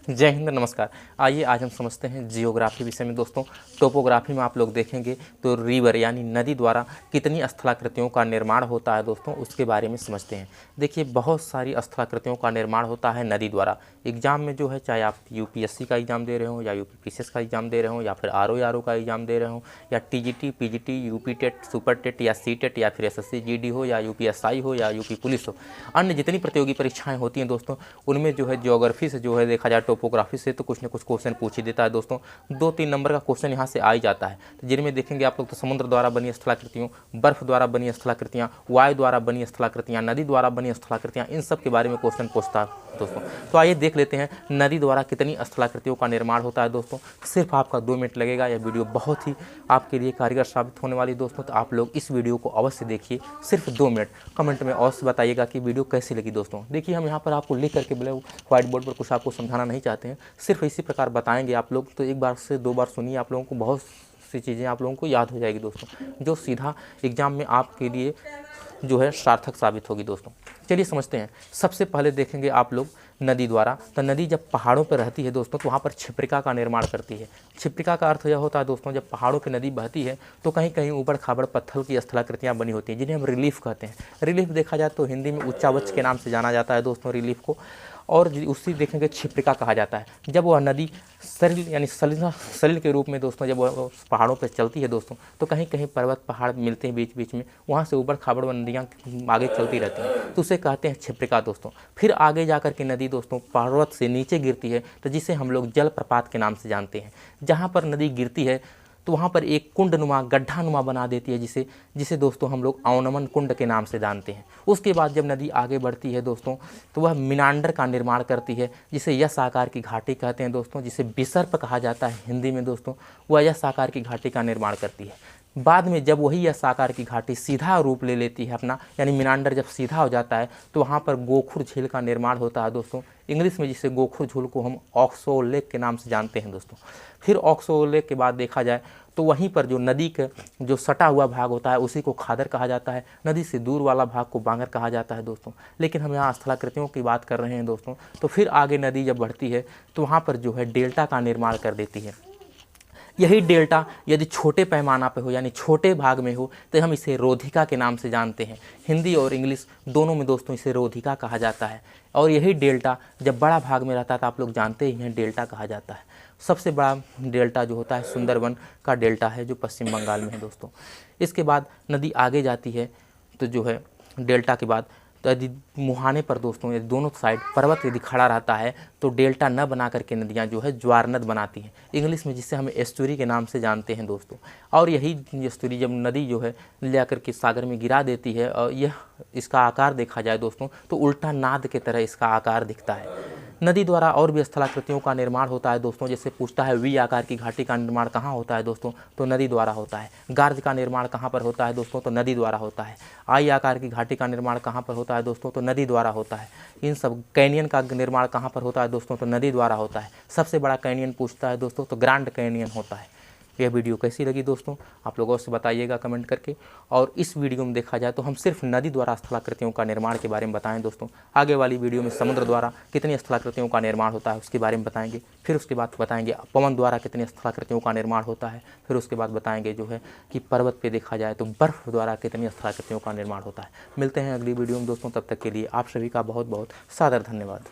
जय हिंद, नमस्कार। आइए आज हम समझते हैं जियोग्राफी विषय में दोस्तों। टोपोग्राफी में आप लोग देखेंगे तो रिवर यानी नदी द्वारा कितनी स्थलाकृतियों का निर्माण होता है दोस्तों, उसके बारे में समझते हैं। देखिए, बहुत सारी स्थलाकृतियों का निर्माण होता है नदी द्वारा। एग्जाम में जो है, चाहे आप यूपीएससी का एग्जाम दे रहे हो या यूपीपीसीएस का एग्जाम दे रहे हो या फिर आरओ का एग्जाम दे रहे हो या TGT, PGT, UP TET, super TET या सी टेट या फिर एसएससी जीडी हो या यूपीएसआई हो या यूपी पुलिस हो, अन्य जितनी प्रतियोगी परीक्षाएं होती हैं दोस्तों, उनमें जो है ज्योग्राफी से जो है देखा जाए, टोपोग्राफी से तो कुछ न कुछ क्वेश्चन पूछ ही देता है दोस्तों। 2-3 नंबर का क्वेश्चन यहाँ से आ ही जाता है। तो जिनमें देखेंगे आप लोग तो समुद्र द्वारा बनी स्थलाकृतियों, बर्फ द्वारा बनी स्थलाकृतियाँ, वायु द्वारा बनी स्थलाकृतियाँ, नदी द्वारा बनी स्थलाकृतियाँ, इन सब के बारे में क्वेश्चन पूछता है दोस्तों। तो आइए देख लेते हैं नदी द्वारा कितनी स्थलाकृतियों का निर्माण होता है दोस्तों। सिर्फ आपका 2 मिनट लगेगा। यह वीडियो बहुत ही आपके लिए कारगर साबित होने वाली दोस्तों। तो आप लोग इस वीडियो को अवश्य देखिए, सिर्फ 2 मिनट। कमेंट में अवश्य बताइएगा कि वीडियो कैसी लगी दोस्तों। देखिए, हम यहाँ पर आपको लिख करके ब्लैक व्हाइट बोर्ड पर कुछ आपको समझाना नहीं चाहते हैं, सिर्फ इसी प्रकार बताएंगे आप लोग। तो एक बार से 2 बार सुनिए, आप लोगों को बहुत सी चीज़ें आप लोगों को याद हो जाएगी दोस्तों, जो सीधा एग्जाम में आपके लिए जो है सार्थक साबित होगी दोस्तों। चलिए समझते हैं। सबसे पहले देखेंगे आप लोग नदी द्वारा। तो नदी जब पहाड़ों पर रहती है दोस्तों, तो वहाँ पर क्षिप्रिका का निर्माण करती है। क्षिप्रिका का अर्थ यह होता है दोस्तों, जब पहाड़ों पर नदी बहती है तो कहीं कहीं ऊबड़ खाबड़ पत्थर की स्थलाकृतियाँ बनी होती हैं, जिन्हें हम रिलीफ कहते हैं। रिलीफ देखा जाए तो हिंदी में उच्चावच के नाम से जाना जाता है दोस्तों रिलीफ को, और उसी देखेंगे क्षिप्रिका कहा जाता है। जब वह नदी सलिल यानी सलिल के रूप में दोस्तों, जब वह पहाड़ों पर चलती है दोस्तों, तो कहीं कहीं पर्वत पहाड़ मिलते हैं बीच बीच में, वहाँ से ऊबड़ खाबड़ नदियाँ आगे चलती रहती हैं, तो उसे कहते हैं क्षिप्रिका दोस्तों। फिर आगे जाकर के नदी दोस्तों पर्वत से नीचे गिरती है, तो जिसे हम लोग जलप्रपात के नाम से जानते हैं। जहाँ पर नदी गिरती है तो वहाँ पर एक कुंडनुमा, गड्ढानुमा बना देती है, जिसे दोस्तों हम लोग अवनमन कुंड के नाम से जानते हैं। उसके बाद जब नदी आगे बढ़ती है दोस्तों, तो वह मीनांडर का निर्माण करती है, जिसे यस आकार की घाटी कहते हैं दोस्तों, जिसे विसर्प कहा जाता है हिंदी में दोस्तों। वह यस आकार की घाटी का निर्माण करती है। बाद में जब वही यस आकार की घाटी सीधा रूप ले लेती है अपना, यानी मीनांडर जब सीधा हो जाता है, तो वहाँ पर गोखुर झील का निर्माण होता है दोस्तों। इंग्लिश में जिसे गोखुर झील को हम ऑक्सो लेक के नाम से जानते हैं दोस्तों। फिर ऑक्सो लेक के बाद देखा जाए तो वहीं पर जो नदी का जो सटा हुआ भाग होता है, उसी को खादर कहा जाता है। नदी से दूर वाला भाग को बांगर कहा जाता है दोस्तों। लेकिन हम यहाँ स्थलाकृतियों की बात कर रहे हैं दोस्तों। तो फिर आगे नदी जब बढ़ती है तो वहाँ पर जो है डेल्टा का निर्माण कर देती है। यही डेल्टा यदि छोटे पैमाना पे हो, यानी छोटे भाग में हो, तो हम इसे रोधिका के नाम से जानते हैं। हिंदी और इंग्लिश दोनों में दोस्तों इसे रोधिका कहा जाता है। और यही डेल्टा जब बड़ा भाग में रहता है तो आप लोग जानते ही हैं डेल्टा कहा जाता है। सबसे बड़ा डेल्टा जो होता है सुंदरवन का डेल्टा है, जो पश्चिम बंगाल में है दोस्तों। इसके बाद नदी आगे जाती है तो जो है डेल्टा के बाद, तो यदि मुहाने पर दोस्तों यदि दोनों साइड पर्वत यदि खड़ा रहता है तो डेल्टा न बना करके नदियाँ जो है ज्वार नद बनाती हैं, इंग्लिश में जिसे हम एस्टुरी के नाम से जानते हैं दोस्तों। और यही एस्टुरी जब नदी जो है ले आकर के सागर में गिरा देती है, और यह इसका आकार देखा जाए दोस्तों तो उल्टा नाद की तरह इसका आकार दिखता है। नदी द्वारा और भी स्थलाकृतियों का निर्माण होता है दोस्तों। जैसे पूछता है वी आकार की घाटी का निर्माण कहाँ होता है दोस्तों, तो नदी द्वारा होता है। गार्ज का निर्माण कहाँ पर होता है दोस्तों, तो नदी द्वारा होता है। आई आकार की घाटी का निर्माण कहाँ पर होता है दोस्तों, तो नदी द्वारा होता है। इन सब कैनियन का निर्माण कहाँ पर होता है दोस्तों, तो नदी द्वारा होता है। सबसे बड़ा कैनियन पूछता है दोस्तों, तो ग्रैंड कैनियन होता है। यह वीडियो कैसी लगी दोस्तों, आप लोगों से बताइएगा कमेंट करके। और इस वीडियो में देखा जाए तो हम सिर्फ नदी द्वारा स्थलाकृतियों का निर्माण के बारे में बताएं दोस्तों। आगे वाली वीडियो में समुद्र द्वारा कितनी स्थलाकृतियों का निर्माण होता है उसके बारे में बताएंगे। फिर उसके बाद बताएंगे पवन द्वारा कितनी स्थलाकृतियों का निर्माण होता है। फिर उसके बाद बताएंगे जो है कि पर्वत पे देखा जाए तो बर्फ़ द्वारा कितनी स्थलाकृतियों का निर्माण होता है। मिलते हैं अगली वीडियो में दोस्तों, तब तक के लिए आप सभी का बहुत बहुत सादर धन्यवाद।